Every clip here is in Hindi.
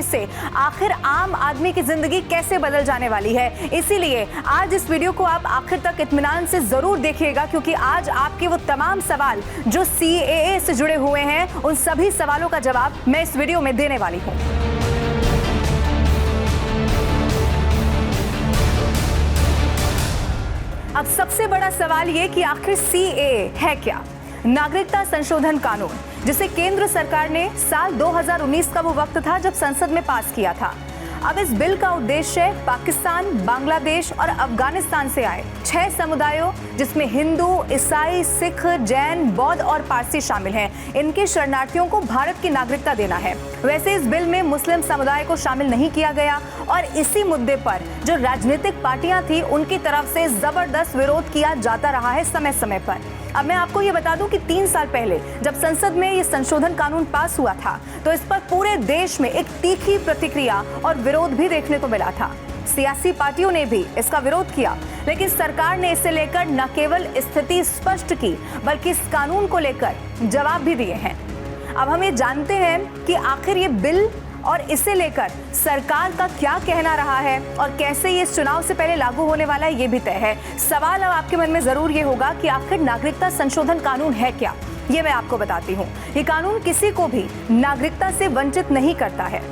समझेंगे इससे आखिर आम आदमी की जिंदगी कैसे बदल जाने वाली है। इसीलिए आज इस वीडियो को आप आखिर तक इत्मीनान से जरूर देखिएगा, क्योंकि आज आपके वो तमाम सवाल जो CAA से जुड़े हुए हैं, उन सभी सवालों का जवाब मैं इस वीडियो में देने वाली हूँ। अब सबसे बड़ा सवाल ये कि आखिर CAA है क्या? नागरिकता संशोधन कानून, जिसे केंद्र सरकार ने साल 2019 का वो वक्त था जब संसद में पास किया था। अब इस बिल का उद्देश्य पाकिस्तान, बांग्लादेश और अफगानिस्तान से आए 6 समुदायों, जिसमें हिंदू, ईसाई, सिख, जैन, बौद्ध और पारसी शामिल हैं, इनके शरणार्थियों को भारत की नागरिकता देना है। वैसे इस बिल में मुस्लिम समुदाय को शामिल नहीं किया गया और इसी मुद्दे पर जो राजनीतिक पार्टियां थी उनकी तरफ से जबरदस्त विरोध किया जाता रहा है समय समय पर। अब मैं आपको ये बता दूं कि 3 साल पहले जब संसद में ये संशोधन कानून पास हुआ था तो इस पर पूरे देश में एक तीखी प्रतिक्रिया और विरोध भी देखने को मिला था। सियासी पार्टियों ने भी इसका विरोध किया, लेकिन सरकार ने इसे लेकर न केवल स्थिति स्पष्ट की बल्कि इस कानून को लेकर जवाब भी दिए हैं। अब हम ये जानते हैं कि आखिर ये बिल और इसे लेकर सरकार का क्या कहना रहा है और कैसे ये चुनाव से पहले लागू होने वाला है, ये भी तय है। सवाल अब आपके मन में जरूर ये होगा कि आखिर नागरिकता संशोधन कानून है क्या? ये मैं आपको बताती हूँ। ये कानून किसी को भी नागरिकता से वंचित नहीं करता है,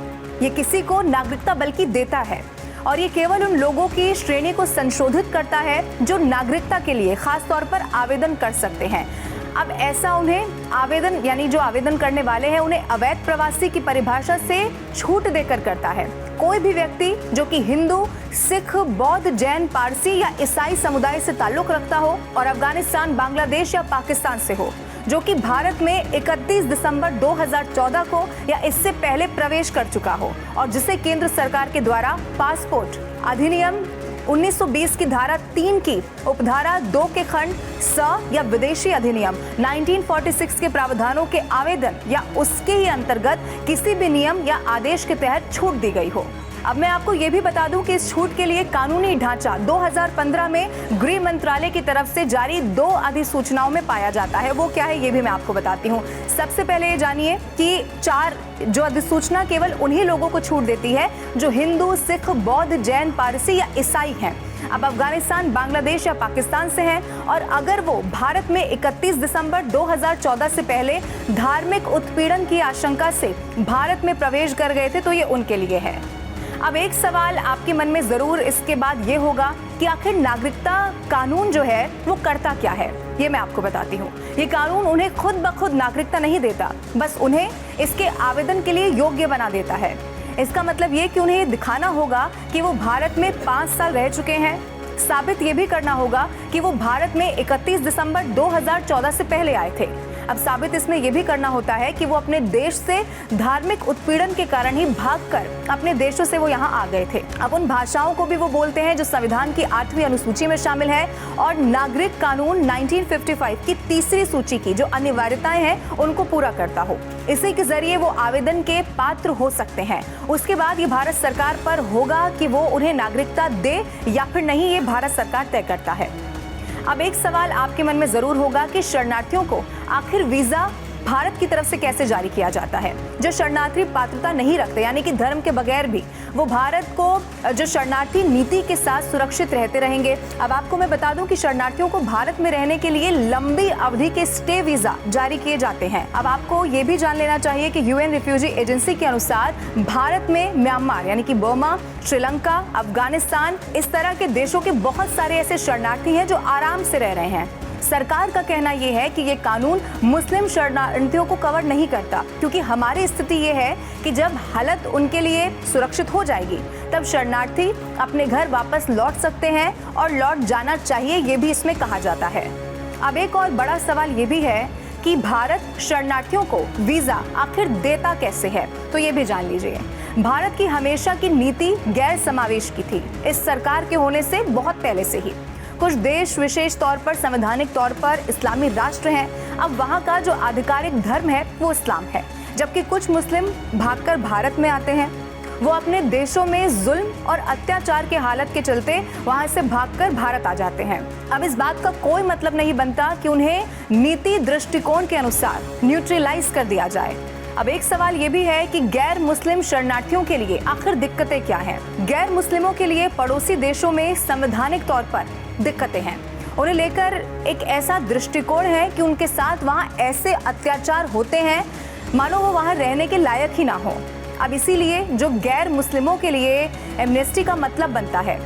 ये किसी को नागरिकता बल्कि देता है, और ये केवल उन लोगों की श्रेणी को संशोधित करता है जो नागरिकता के लिए खास तौर पर आवेदन कर सकते हैं। अब ऐसा उन्हें आवेदन यानी जो आवेदन करने वाले हैं उन्हें अवैध प्रवासी की परिभाषा से छूट देकर करता है। कोई भी व्यक्ति जो कि हिंदू, सिख, बौद्ध, जैन, पारसी या ईसाई समुदाय से ताल्लुक रखता हो और अफगानिस्तान, बांग्लादेश या पाकिस्तान से हो, जो कि भारत में 31 दिसंबर 2014 को या इससे पहले प्रवेश कर चुका हो और जिसे केंद्र सरकार के द्वारा पासपोर्ट अधिनियम 1920 की धारा 3 की उपधारा 2 के खंड स या विदेशी अधिनियम 1946 के प्रावधानों के आवेदन या उसके ही अंतर्गत किसी भी नियम या आदेश के तहत छूट दी गई हो। अब मैं आपको ये भी बता दूं कि इस छूट के लिए कानूनी ढांचा 2015 में गृह मंत्रालय की तरफ से जारी 2 अधिसूचनाओं में पाया जाता है। वो क्या है ये भी मैं आपको बताती हूँ। सबसे पहले ये जानिए कि 4 जो अधिसूचना केवल उन्हीं लोगों को छूट देती है जो हिंदू, सिख, बौद्ध, जैन, पारसी या ईसाई हैं। अब अफगानिस्तान, बांग्लादेश या पाकिस्तान से हैं और अगर वो भारत में 31 दिसंबर 2014 से पहले धार्मिक उत्पीड़न की आशंका से भारत में प्रवेश कर गए थे तो ये उनके लिए है। अब एक सवाल आपके मन में जरूर इसके बाद ये होगा कि आखिर नागरिकता कानून जो है वो करता क्या है? ये मैं आपको बताती हूँ। ये कानून उन्हें खुद ब खुद नागरिकता नहीं देता, बस उन्हें इसके आवेदन के लिए योग्य बना देता है। इसका मतलब ये कि उन्हें ये दिखाना होगा कि वो भारत में 5 साल रह चुके हैं। साबित ये भी करना होगा कि वो भारत में 31 दिसंबर 2014 से पहले आए थे। अब साबित इसमें यह भी करना होता है कि वो अपने देश से धार्मिक उत्पीड़न के कारण ही भागकर अपने देशों से वो यहाँ आ गए थे। अब उन भाषाओं को भी वो बोलते हैं जो संविधान की 8वीं अनुसूची में शामिल है और नागरिक कानून 1955 की 3री सूची की जो अनिवार्यताएं हैं उनको पूरा करता हो। इसी के जरिए वो आवेदन के पात्र हो सकते हैं। उसके बाद ये भारत सरकार पर होगा कि वो उन्हें नागरिकता दे या फिर नहीं, ये भारत सरकार तय करता है। अब एक सवाल आपके मन में जरूर होगा कि शरणार्थियों को आखिर वीजा भारत की तरफ से कैसे जारी किया जाता है? जो शरणार्थी पात्रता नहीं रखते यानी कि धर्म के बगैर भी वो भारत को जो शरणार्थी नीति के साथ सुरक्षित रहते रहेंगे। अब आपको मैं बता दूं कि शरणार्थियों को भारत में रहने के लिए लंबी अवधि के स्टे वीजा जारी किए जाते हैं। अब आपको ये भी जान लेना चाहिए कि UN रिफ्यूजी एजेंसी के अनुसार भारत में म्यांमार यानी कि बर्मा, श्रीलंका, अफगानिस्तान इस तरह के देशों के बहुत सारे ऐसे शरणार्थी हैं जो आराम से रह रहे हैं। सरकार का कहना यह है कि ये कानून मुस्लिम शरणार्थियों को कवर नहीं करता, क्योंकि हमारी स्थिति ये है कि जब हालत उनके लिए सुरक्षित हो जाएगी तब शरणार्थी अपने घर वापस लौट सकते हैं और लौट जाना चाहिए, ये भी इसमें कहा जाता है। अब एक और बड़ा सवाल ये भी है कि भारत शरणार्थियों को वीजा आखिर देता कैसे है, तो ये भी जान लीजिए। भारत की हमेशा की नीति गैर समावेश की थी, इस सरकार के होने से बहुत पहले से ही। कुछ देश विशेष तौर पर संवैधानिक तौर पर इस्लामी राष्ट्र हैं। अब वहाँ का जो आधिकारिक धर्म है वो इस्लाम है, जबकि कुछ मुस्लिम भागकर भारत में आते हैं। वो अपने देशों में जुल्म और अत्याचार के हालत के चलते वहाँ से भागकर भारत आ जाते हैं। अब इस बात का कोई मतलब नहीं बनता कि उन्हें नीति दृष्टिकोण के अनुसार न्यूट्रलाइज कर दिया जाए। अब एक सवाल ये भी है कि गैर मुस्लिम शरणार्थियों के लिए आखिर दिक्कतें क्या हैं? गैर मुस्लिमों के लिए पड़ोसी देशों में संवैधानिक तौर पर दिक्कतें हैं। उन्हें लेकर एक ऐसा दृष्टिकोण है कि उनके साथ वहाँ ऐसे अत्याचार होते हैं मानो वो वहाँ रहने के लायक ही ना हो। अब इसीलिए जो गैर मुस्लिमों के लिए एमनेस्टी का मतलब बनता है,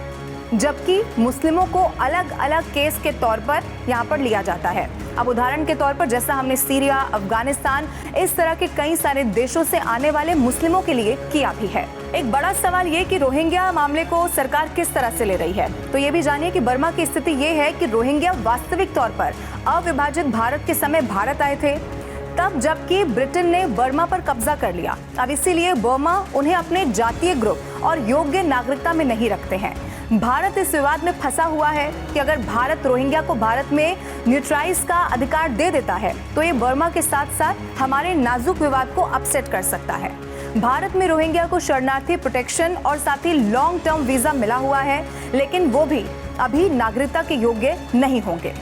जबकि मुस्लिमों को अलग अलग केस के तौर पर यहाँ पर लिया जाता है। अब उदाहरण के तौर पर जैसा हमने सीरिया, अफगानिस्तान, इस तरह के कई सारे देशों से आने वाले मुस्लिमों के लिए किया भी है। एक बड़ा सवाल ये कि रोहिंग्या मामले को सरकार किस तरह से ले रही है। तो ये भी जानिए कि बर्मा की स्थिति ये है कि रोहिंग्या वास्तविक तौर पर अविभाजित भारत के समय भारत आए थे, तब जबकि ब्रिटेन ने बर्मा पर कब्जा कर लिया। अब इसीलिए बर्मा उन्हें अपने जातीय ग्रुप और योग्य नागरिकता में नहीं रखते हैं। भारत इस विवाद में फंसा हुआ है कि अगर भारत रोहिंग्या को भारत में न्यूट्राइज का अधिकार दे देता है तो ये बर्मा के साथ साथ हमारे नाजुक विवाद को अपसेट कर सकता है। भारत में रोहिंग्या को शरणार्थी प्रोटेक्शन और साथ ही लॉन्ग टर्म वीजा मिला हुआ है, लेकिन वो भी अभी नागरिकता के योग्य नहीं होंगे।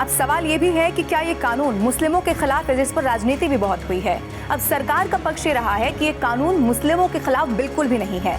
अब सवाल ये भी है कि क्या ये कानून मुस्लिमों के खिलाफ है, जिस पर राजनीति भी बहुत हुई है। अब सरकार का पक्ष ये रहा है कि ये कानून मुस्लिमों के खिलाफ बिल्कुल भी नहीं है।